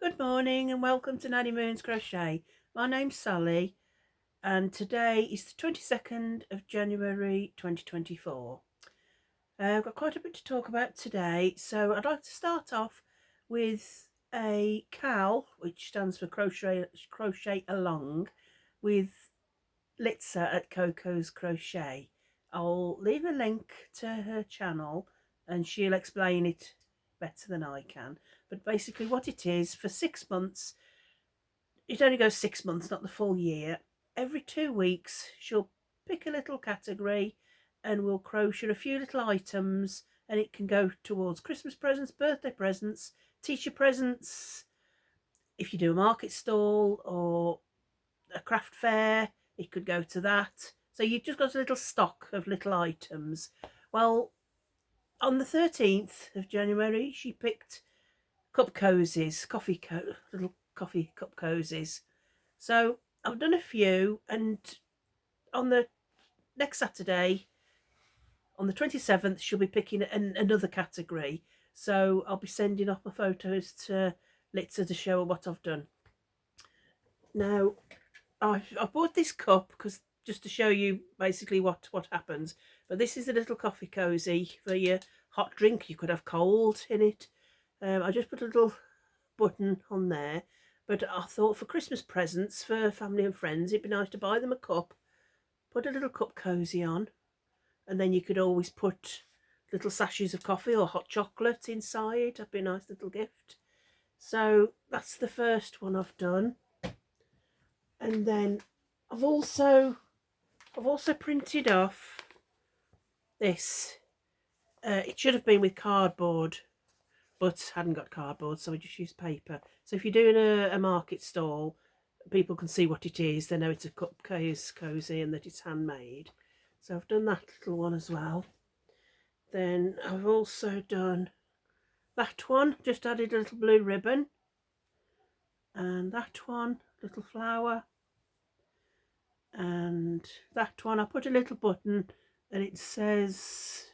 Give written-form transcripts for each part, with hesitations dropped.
Good morning and welcome to Nanny Moon's Crochet. My name's Sally and today is the 22nd of January 2024. I've got quite a bit to talk about today, so I'd like to start off with a CAL, which stands for Crochet Along, with Litza at Coco's Crochet. I'll leave a link to her channel and she'll explain it better than I can. But basically what it is, for 6 months, it only goes 6 months, not the full year. Every 2 weeks she'll pick a little category and we'll crochet a few little items, and it can go towards Christmas presents, birthday presents, teacher presents, if you do a market stall or a craft fair, it could go to that. So you've just got a little stock of little items. Well, on the 13th of January she picked cup cozies, little coffee cup cozies. So I've done a few, and on the next Saturday, on the 27th, she'll be picking another category. So I'll be sending off my photos to Litza to show her what I've done. Now, I've bought this cup because just to show you basically what happens. But this is a little coffee cozy for your hot drink. You could have cold in it. I just put a little button on there, but I thought for Christmas presents for family and friends it'd be nice to buy them a cup, put a little cup cozy on, and then you could always put little sachets of coffee or hot chocolate inside. That'd be a nice little gift. So that's the first one I've done. And then I've also printed off this. It should have been with cardboard, but hadn't got cardboard, so I just used paper. So if you're doing a market stall, people can see what it is. They know it's a cupcake cozy and that it's handmade. So I've done that little one as well. Then I've also done that one, just added a little blue ribbon. And that one, little flower. And that one, I put a little button and it says,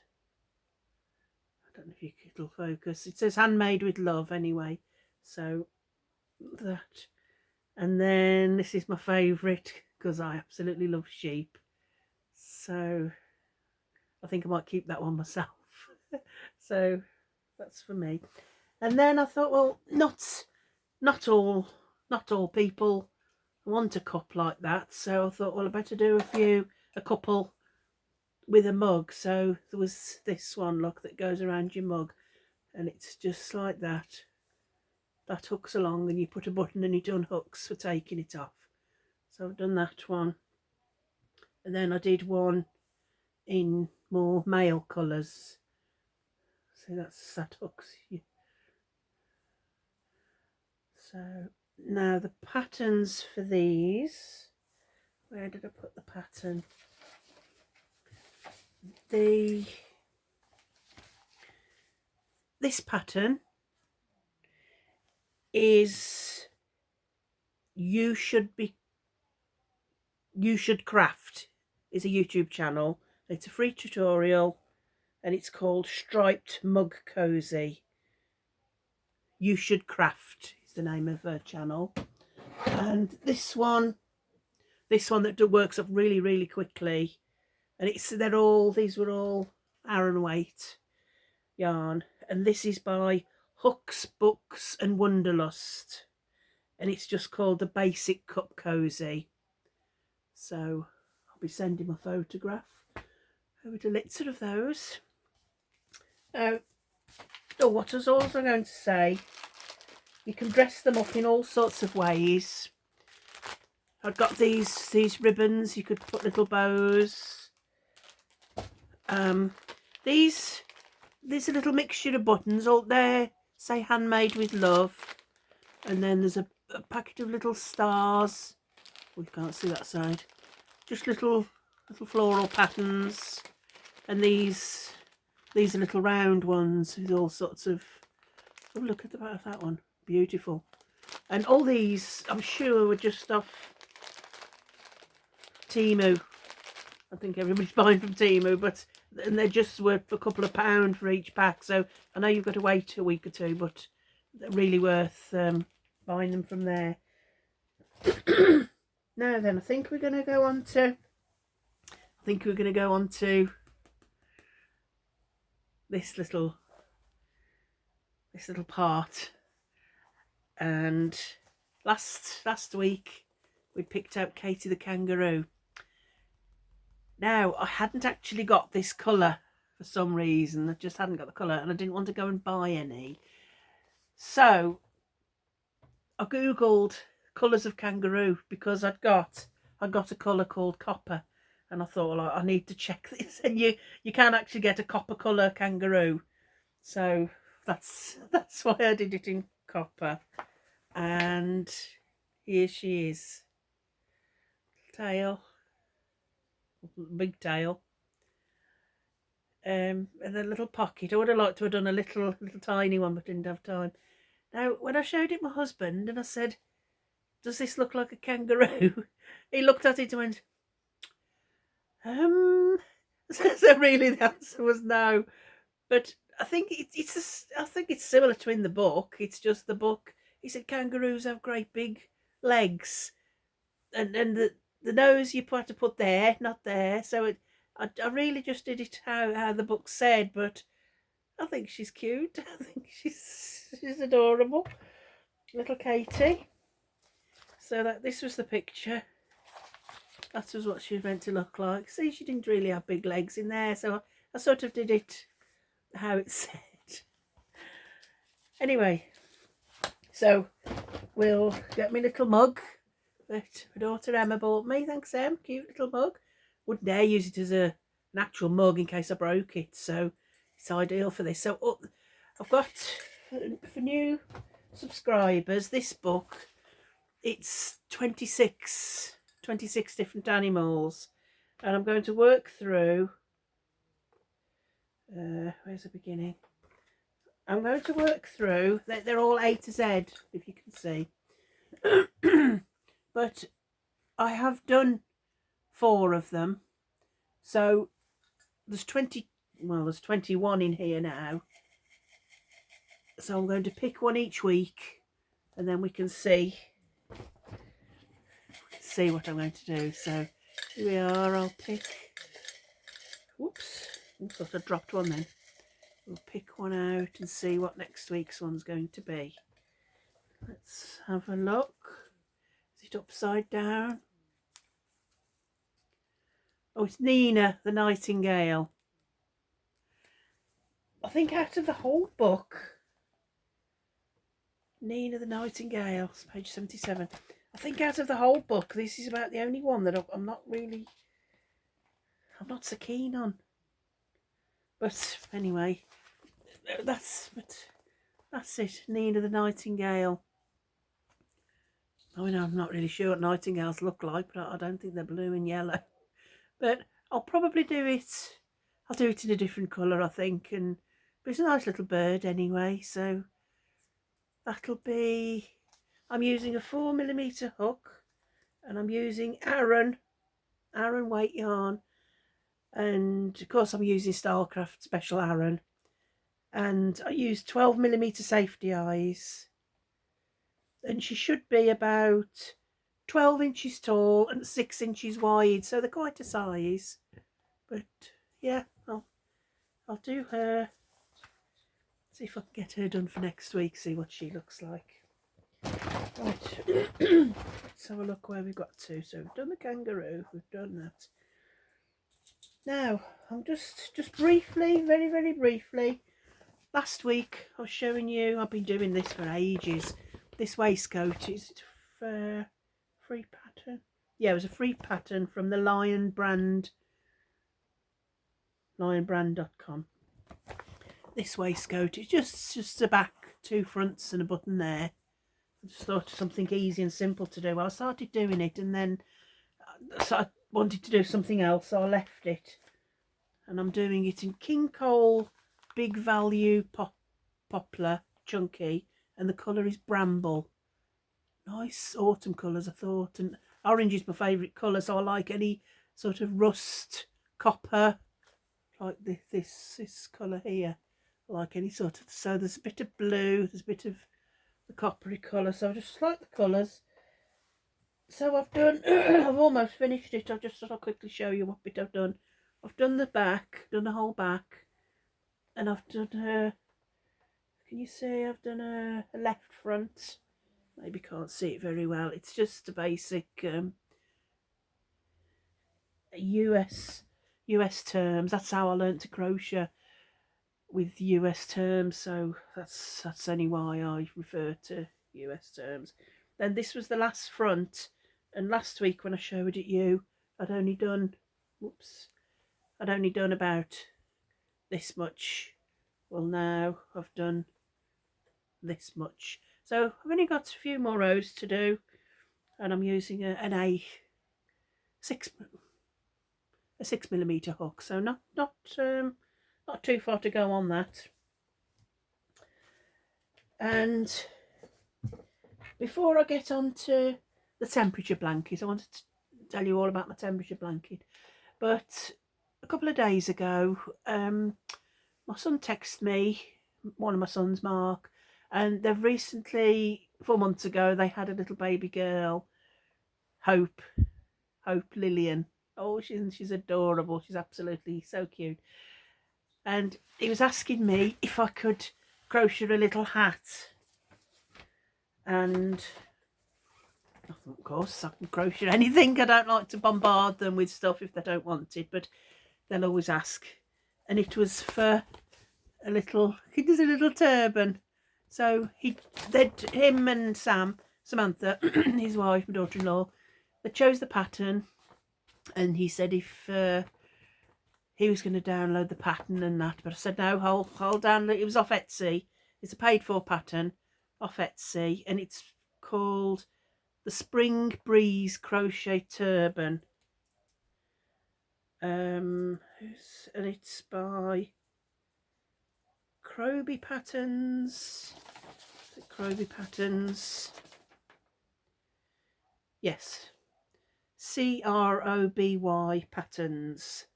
I don't know if it'll focus, it says handmade with love anyway. So that. And then this is my favourite because I absolutely love sheep. So I think I might keep that one myself. So that's for me. And then I thought, well, not all people want a cup like that. So I thought, well, I better do a couple with a mug. So there was this one, look, that goes around your mug, and it's just like that. That hooks along and you put a button and it unhooks for taking it off. So I've done that one. And then I did one in more male colours. So that hooks you. So now the patterns for these, where did I put the pattern? This pattern is You Should Craft. Is a YouTube channel. It's a free tutorial and it's called Striped Mug Cozy. You Should Craft is the name of her channel. And this one that works up really, really quickly. And these were all Aran weight yarn. And this is by Hooks, Books and Wonderlust. And it's just called the Basic Cup Cozy. So I'll be sending my photograph over to Litza of those. What I was also going to say, you can dress them up in all sorts of ways. I've got these ribbons, you could put little bows. These a little mixture of buttons. All there say handmade with love, and then there's a packet of little stars. We can't see that side. Just little floral patterns, and these are little round ones with all sorts of. Oh, look at the back of that one, beautiful. And all these, I'm sure, were just off Temu. I think everybody's buying from Temu, and they just were for a couple of pounds for each pack. So I know you've got to wait a week or two, but they're really worth buying them from there. Now then, I think we're going to go on to this little part. And last week we picked out Katie the Kangaroo. Now, I hadn't actually got this colour for some reason. I just hadn't got the colour, and I didn't want to go and buy any. So I googled colours of kangaroo, because I got a colour called copper, and I thought, well, I need to check this. And you can actually get a copper colour kangaroo, so that's why I did it in copper. And here she is, tail, big tail, and a little pocket. I would have liked to have done a little tiny one, but didn't have time. Now, when I showed it my husband and I said, does this look like a kangaroo? He looked at it and went, so really the answer was no. But I think it's similar to in the book. It's just the book, he said kangaroos have great big legs, and the nose you had to put there, not there. So I really just did it how the book said, but I think she's cute. I think she's adorable, little Katie. So this was the picture. That was what she was meant to look like. See, she didn't really have big legs in there, so I sort of did it how it said. Anyway, so we'll get me little mug that my daughter Emma bought me. Thanks, Em. Cute little mug. Wouldn't dare use it as an actual mug in case I broke it, so it's ideal for this. So I've got, for new subscribers, this book. It's 26 different animals, and I'm going to work through, where's the beginning? I'm going to work through, they're all A to Z, if you can see. But I have done 4 of them, so there's 21 in here now. So I'm going to pick one each week, and then we can see what I'm going to do. So here we are. I'll pick, whoops, I thought I dropped one then. We'll pick one out and see what next week's one's going to be. Let's have a look. Is it upside down? Oh, it's Nina the Nightingale. I think out of the whole book, Nina the Nightingale, it's page 77. I think out of the whole book, this is about the only one that I'm not so keen on. But anyway, that's it. Nina the Nightingale. I mean, I'm not really sure what nightingales look like, but I don't think they're blue and yellow. But I'll probably do it. I'll do it in a different colour, I think. But it's a nice little bird anyway, so that'll be. I'm using a 4mm hook, and I'm using Aran weight yarn, and of course I'm using Stylecraft Special Aran, and I use 12mm safety eyes, and she should be about 12 inches tall and 6 inches wide, so they're quite a size. But yeah, I'll do her. See if I can get her done for next week, see what she looks like. Right, let's have a look where we've got to. So we've done the kangaroo, we've done that. Now, I'm just briefly, very, very briefly, last week I was showing you, I've been doing this for ages. This waistcoat, is it a free pattern? Yeah, it was a free pattern from the Lion brand, lionbrand.com. This waistcoat, it's just the back, 2 fronts and a button there. I just thought of something easy and simple to do. Well, I started doing it, and then so I wanted to do something else, so I left it. And I'm doing it in King Cole Big Value Poplar Chunky, and the colour is Bramble. Nice autumn colours, I thought, and orange is my favourite colour, so I like any sort of rust copper, like this colour here. I like any sort of, so there's a bit of blue, there's a bit of the coppery colour, so I just like the colours. So I've done, I've almost finished it. I've just thought I'll quickly show you what bit I've done. I've done the back, done the whole back, and I've done can you see I've done a left front. Maybe can't see it very well. It's just a basic US terms. That's how I learnt to crochet, with US terms, so that's only why I refer to US terms. Then this was the last front, and last week when I showed it you, I'd only done about this much. Well, now I've done this much, so I've only got a few more rows to do, and I'm using an a 6mm hook, so not too far to go on that. And before I get on to the temperature blanket, I wanted to tell you all about my temperature blanket. But a couple of days ago, my son texted me, one of my sons, Mark, and they've recently, 4 months ago, they had a little baby girl, Hope Lillian. Oh, she's adorable. She's absolutely so cute. And he was asking me if I could crochet a little hat. And of course I can crochet anything. I don't like to bombard them with stuff if they don't want it, but they'll always ask. And it was for a little turban. So him and Samantha, his wife, my daughter-in-law, they chose the pattern, and he said if he was going to download the pattern and that, but I said no, I'll download. It was off Etsy. It's a paid-for pattern off Etsy, and it's called the Spring Breeze Crochet Turban. And it's by Crochet Patterns. Is it Crochet Patterns? Yes. CROBY Patterns.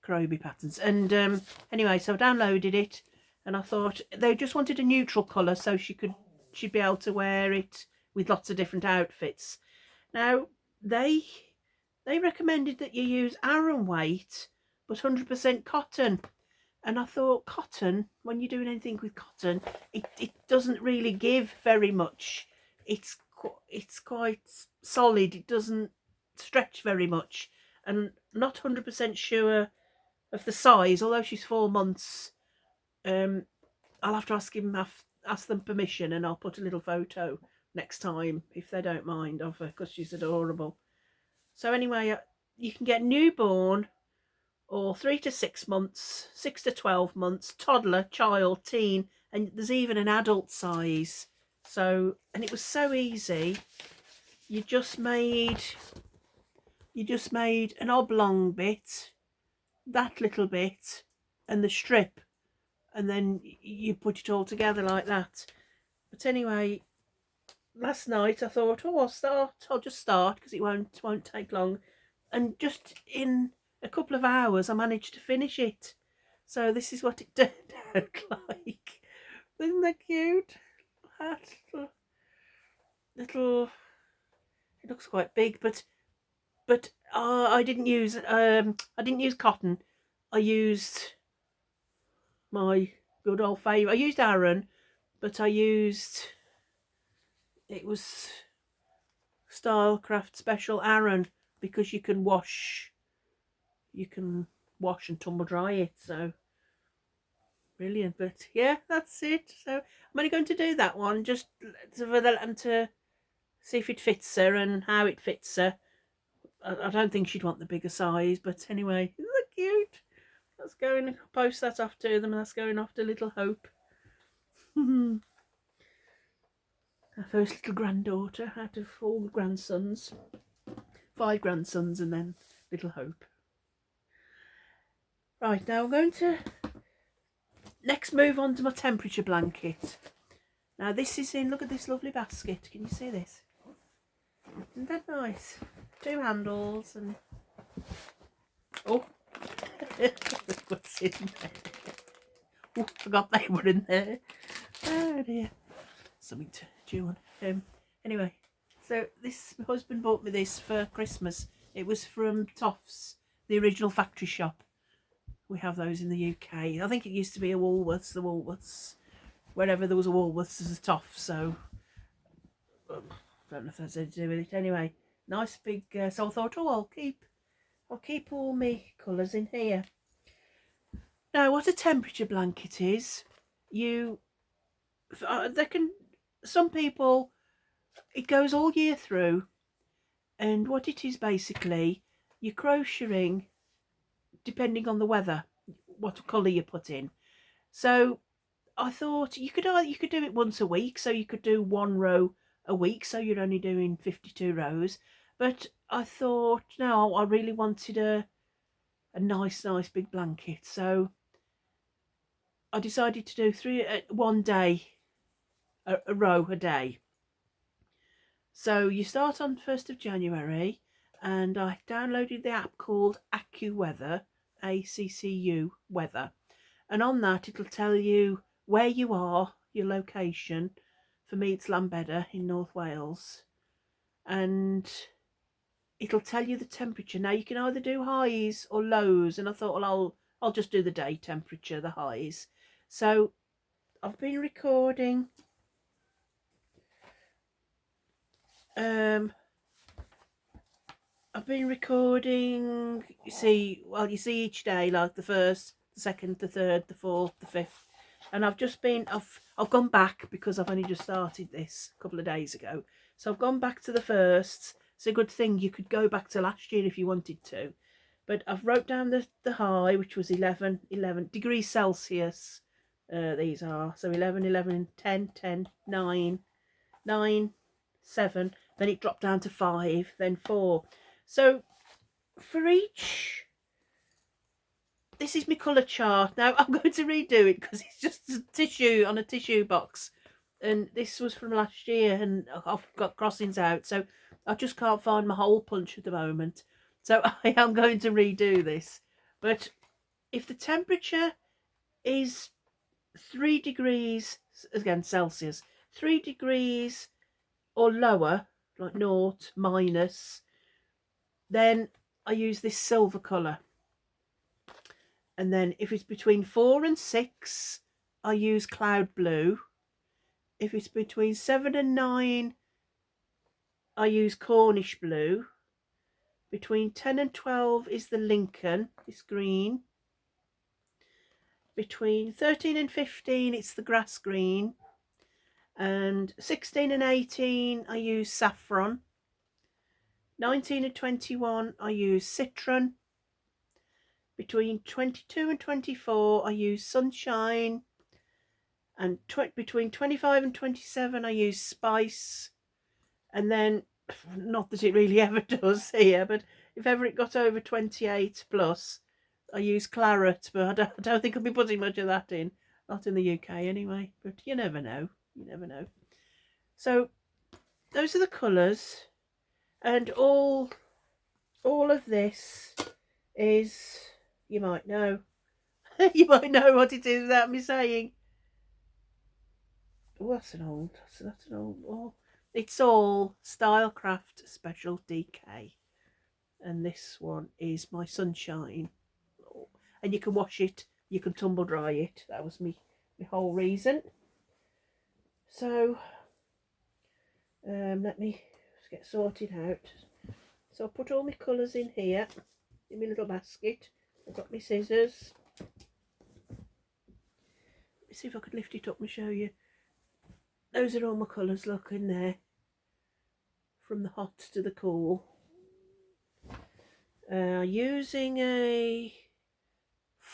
Crochet Patterns. And anyway, so I downloaded it, and I thought they just wanted a neutral colour so she'd be able to wear it with lots of different outfits. Now they recommended that you use Aran weight but 100% cotton, and I thought cotton, when you're doing anything with cotton, it doesn't really give very much. It's quite solid. It doesn't stretch very much, and not 100% sure of the size, although she's 4 months. I'll have to ask them permission, and I'll put a little photo next time if they don't mind of her, because she's adorable. So anyway, you can get newborn or 3 to 6 months, 6 to 12 months, toddler, child, teen, and there's even an adult size. So, and it was so easy. You just made an oblong bit, that little bit, and the strip, and then you put it all together like that. But anyway, last night I thought, oh, I'll just start, because it won't take long, and just in a couple of hours I managed to finish it. So this is what it turned out like. Isn't that cute? That little, it looks quite big, but I didn't use cotton. I used my good old favourite. I used Aran, but it was Stylecraft Special Aran, because you can wash and tumble dry it. So brilliant. But yeah, that's it. So I'm only going to do that one just for them to see if it fits her and how it fits her. I don't think she'd want the bigger size, but anyway, isn't that cute? Let's go and post that off to them, and that's going off to little Hope. Our first little granddaughter out of all the grandsons. 5 grandsons and then little Hope. Right, now I'm going to next move on to my temperature blanket. Now this is in, look at this lovely basket. Can you see this? Isn't that nice? 2 handles and oh, what's in there? Oh, forgot they were in there. Oh dear, something to chew on. Anyway, so this, my husband bought me this for Christmas. It was from Toffs, the original factory shop. We have those in the UK. I think it used to be a Woolworths, the Woolworths. Wherever there was a Woolworths, there's a Toff, so don't know if that's anything to do with it. Anyway, nice big. So I thought, oh, I'll keep all my colours in here. Now, what a temperature blanket is, some people, it goes all year through, and what it is basically, you're crocheting depending on the weather, what colour you put in. So I thought you could do it once a week, so you could do 1 row a week, so you're only doing 52 rows. But I thought, no, I really wanted a nice big blanket, so I decided to do 1 day, a row a day. So you start on 1st of January, and I downloaded the app called AccuWeather, ACCU Weather, and on that it'll tell you where you are, your location. For me it's Llanbedr in North Wales, and it'll tell you the temperature. Now you can either do highs or lows, and I thought, well, I'll just do the day temperature, the highs. So I've been recording you see each day, like the 1st, the 2nd, the 3rd, the 4th, the 5th, and I've gone back because I've only just started this a couple of days ago. So I've gone back to the 1st. It's a good thing you could go back to last year if you wanted to, but I've wrote down the high, which was 11 degrees Celsius. These are, so 11, 10, 10, 9, 9, 7, then it dropped down to 5, then 4. So for each, this is my colour chart. Now I'm going to redo it because it's just a tissue on a tissue box, and this was from last year, and I've got crossings out, so I just can't find my hole punch at the moment. So I am going to redo this. But if the temperature is 3 degrees, again Celsius, 3 degrees or lower, like naught, minus, then I use this silver colour. And then if it's between 4 and 6, I use cloud blue. If it's between 7 and 9, I use Cornish blue. Between 10 and 12 is the Lincoln, it's green. Between 13 and 15, it's the grass green. And 16 and 18, I use saffron. 19 and 21, I use citron. Between 22 and 24, I use sunshine. And between 25 and 27, I use spice. And then, not that it really ever does here, but if ever it got over 28 plus, I use claret. But I don't think I'll be putting much of that in. Not in the UK anyway. But you never know. You never know. So those are the colours. And all of this is, you might know. You might know what it is without me saying. Oh, that's an old. Oh, it's all Stylecraft Special DK, and this one is my sunshine. Oh, and you can wash it, you can tumble dry it. That was my whole reason. So let me just get sorted out. So I'll put all my colours in here in my little basket. I've got my scissors. Let's see if I could lift it up and show you. Those are all my colours, look in there, from the hot to the cool. Using a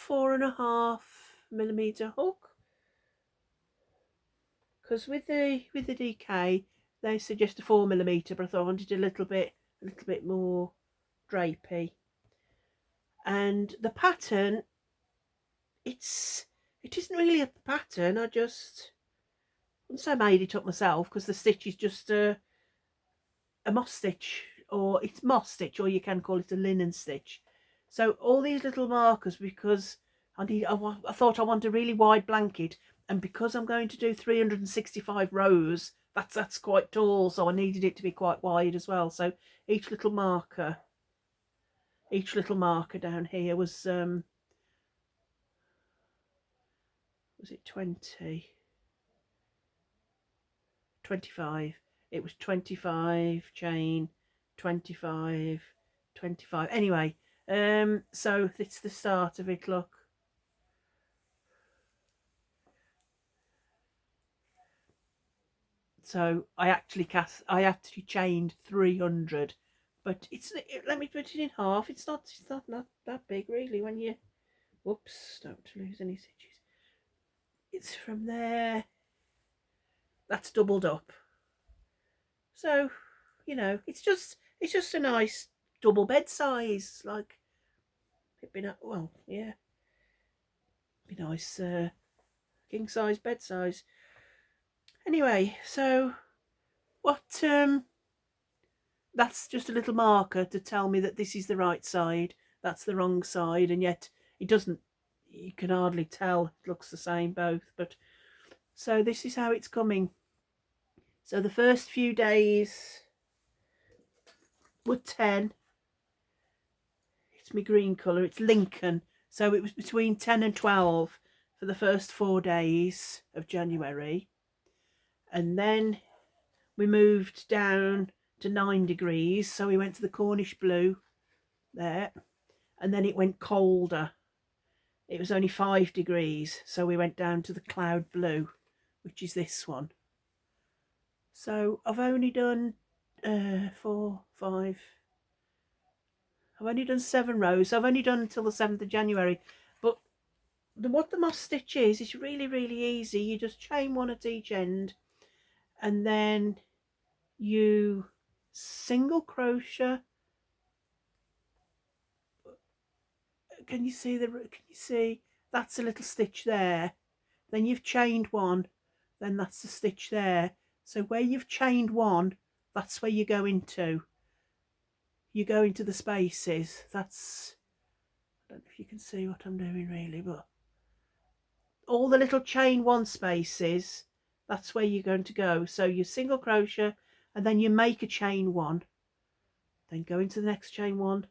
4.5mm hook, because with the DK they suggest a 4mm, but I thought I wanted a little bit more drapey. And the pattern, it isn't really a pattern. I wouldn't say I made it up myself, because the stitch is just a moss stitch, or it's moss stitch, or you can call it a linen stitch. So all these little markers, because I thought I want a really wide blanket, and because I'm going to do 365 rows, that's quite tall, so I needed it to be quite wide as well. So each little marker down here was it 20? 25. It was 25 chain, 25, 25. Anyway, so it's the start of it, look. So I actually chained 300, but let me put it in half. It's not that big really when you, whoops, don't lose any stitches. It's from there. That's doubled up. So, you know, it's just a nice double bed size, like it'd be well, yeah, be nice king size bed size. Anyway, so what that's just a little marker to tell me that this is the right side, that's the wrong side, and yet it doesn't, you can hardly tell, it looks the same both. But so this is how it's coming. So the first few days were 10. It's my green colour, it's Lincoln, so it was between 10 and 12 for the first 4 days of January, and then we moved down to 9 degrees, so we went to the Cornish blue there, and then it went colder. It was only 5 degrees, so we went down to the cloud blue, which is this one. So I've only done 4, 5, I've only done 7 rows, so I've only done until the 7th of January. But what the moss stitch is, it's really, really easy. You just chain 1 at each end, and then you single crochet. Can you see that's a little stitch there, then you've chained 1, then that's the stitch there. So where you've chained 1, that's where you go into the spaces. That's, I don't know if you can see what I'm doing really, but all the little chain 1 spaces, that's where you're going to go. So you single crochet, and then you make a chain 1, then go into the next chain 1,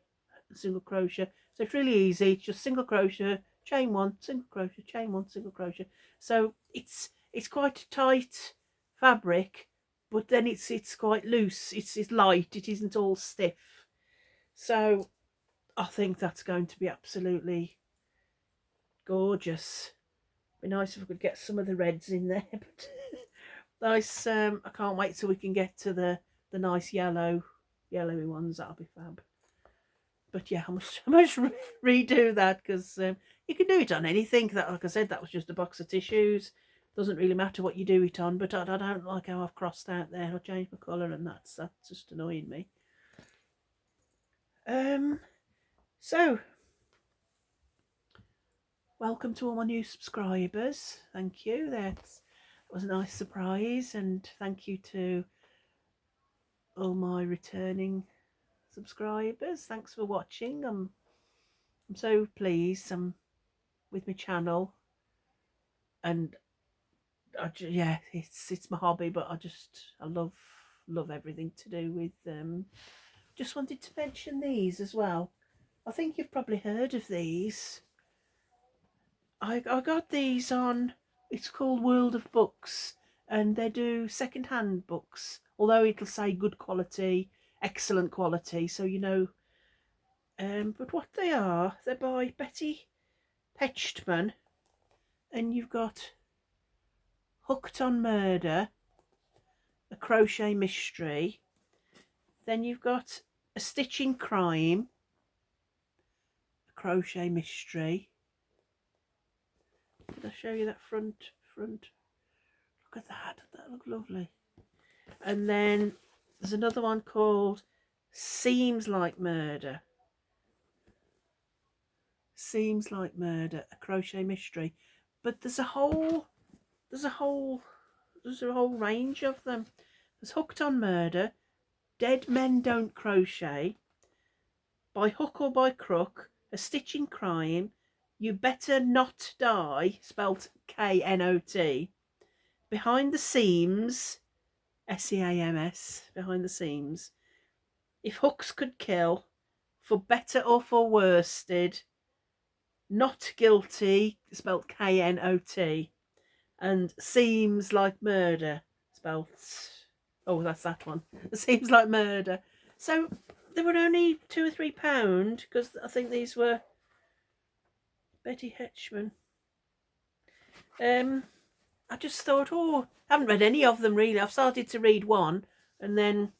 single crochet. So it's really easy. It's just single crochet, chain 1, single crochet, chain 1, single crochet. So it's quite a tight fabric, but then it's quite loose. It's light. It isn't all stiff. So I think that's going to be absolutely gorgeous. Be nice if we could get some of the reds in there, but nice. I can't wait till we can get to the nice yellowy ones. That'll be fab. But yeah, I must redo that, because you can do it on anything. That, like I said, that was just a box of tissues. Doesn't really matter what you do it on. But I don't like how I've crossed out there. I changed my colour, and that's just annoying me. So welcome to all my new subscribers. Thank you. That was a nice surprise, and thank you to all my returning subscribers. Thanks for watching. I'm so pleased with my channel, and yeah, it's my hobby, but I love everything to do with them. Just wanted to mention these as well. I think you've probably heard of these. I got these on, it's called World of Books, and they do second-hand books, although it'll say good quality, excellent quality, so you know. But what they are, they're by Betty Pechtman, and you've got Hooked on Murder, A Crochet Mystery, then you've got A Stitching Crime, A Crochet Mystery. Did I show you that front? Look at that, that look lovely. And then there's another one called Seems Like Murder. Seems Like Murder, A Crochet Mystery. But there's a whole range of them. There's Hooked on Murder, Dead Men Don't Crochet, By Hook or by Crook, A Stitching Crime, You Better Not Die, spelt Knot, behind the seams, seams, behind the seams. If hooks could kill, for better or for worsted, not guilty, spelt Knot, and seems like murder, spelt, oh, that's that one. It seems like murder. So they were only £2 or £3 because I think these were Betty Hetchman. I just thought, oh, I haven't read any of them really. I've started to read one and then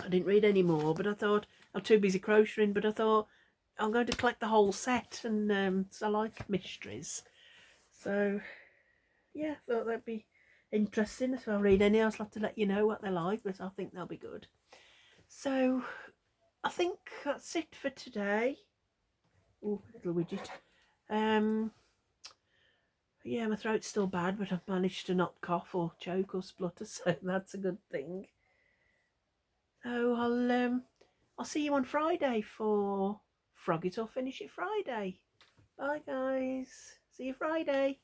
I didn't read any more, but I thought, I'm too busy crocheting, but I thought I'm going to collect the whole set, and I like mysteries. So yeah, I thought that'd be interesting. If I read any, I'll have to let you know what they're like, but I think they'll be good. So I think that's it for today. Oh, little widget. Yeah, my throat's still bad, but I've managed to not cough or choke or splutter, so that's a good thing. So I'll see you on Friday for Frog It or Finish It Friday. Bye guys. See you Friday.